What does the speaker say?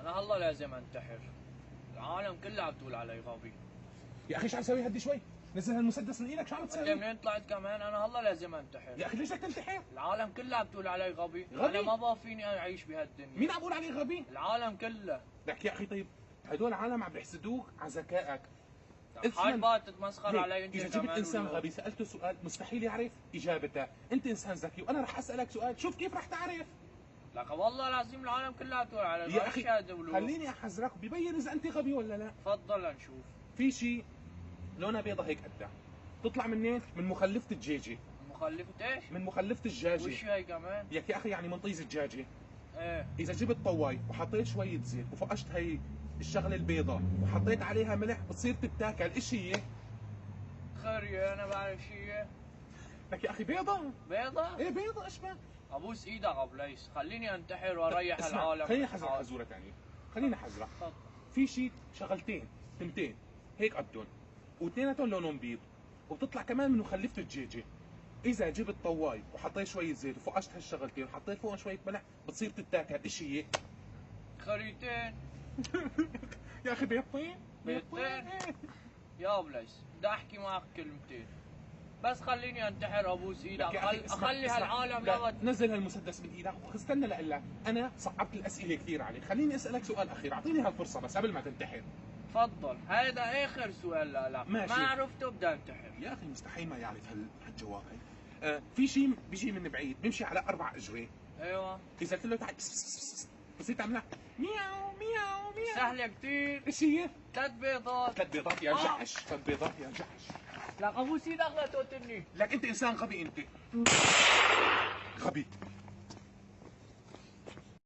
انا هلا لازم انتحر. العالم كلها عم تقول علي غبي. يا اخي شو عم تسوي؟ هدي شوي، نزل هالمسدس من ايدك، شو عم انت تسوي؟ منين طلعت كمان؟ انا هلا لازم انتحر. يا اخي ليش بدك تنتحر؟ العالم كلها عم تقول علي غبي. غبي؟ انا ما بقى فيني اعيش بهالدنيا. مين عم بقول عليك غبي؟ العالم كله. لك يا اخي طيب هدول العالم عم بيحسدوك على ذكائك. حال بقى تتمسخر علي انت اذا كمان. جبت انسان غبي سالته سؤال مستحيل يعرف اجابته، انت انسان ذكي وانا رح اسالك سؤال، شوف كيف رح تعرف. لك والله العظيم العالم كلها عم تقول علي غبي. يا اخي خليني احذرك، ببين اذا انت غبي ولا لا. تفضل لنشوف. في شيء لونها بيضة هيك قدها، تطلع منين؟ من مخلفة الدجاجة. مخلفة ايش؟ من مخلفة الدجاجة. وش هي كمان؟ يا اخي يعني من طيز الدجاجة. ايه. اذا جبت طواي وحطيت شوية زيت وفقشت هي الشغلة البيضة وحطيت عليها ملح بتصير تتاكل، ايش هي؟ خرية انا بعرف شي. لك يا اخي بيضة. بيضة؟ ايه بيضة، ايش بك؟ ابوس ايدك ابو ليس، خليني انتحر واريح اسمع، العالم. خليني احذرك حزورة ثانية، خليني احذرك. في شيء شغلتين تنتين هيك قدهم واثنيناتهم لونهم بيض وبتطلع كمان من مخلفة الدجاجة. إذا جبت طواي وحطيت شوية زيت وفقشت هالشغلتين وحطيت فوقهم شوية ملح بتصير تتاكل، إيش هي؟ خريتين. يا أخي بيضتين؟ بيضتين؟ يا ابو ليس بدي احكي معك كلمتين، بس خليني انتحر ابوس ايدك. اخلي هالعالم لغت. نزل هالمسدس من ايدك واستنى لقلك، انا صعبت الاسئله كثير عليك، خليني اسالك سؤال اخير، اعطيني هالفرصه بس قبل ما تنتحر. تفضل، هذا اخر سؤال لك. ماشي. ما عرفته بدي انتحر. يا اخي مستحيل ما يعرف هالجواب هي. في شيء بيجي من بعيد بيمشي على 4 اجري. ايوه. اذا قلت له تعال بصير تعملها مياو مياو مياو. سهله كثير. ايش هي؟ 3 بيضات. 3 بيضات يا جحش، 3 بيضات يا جحش. لك ابوس ايدك لا تقتلني. لك انت انسان غبي، انت غبي.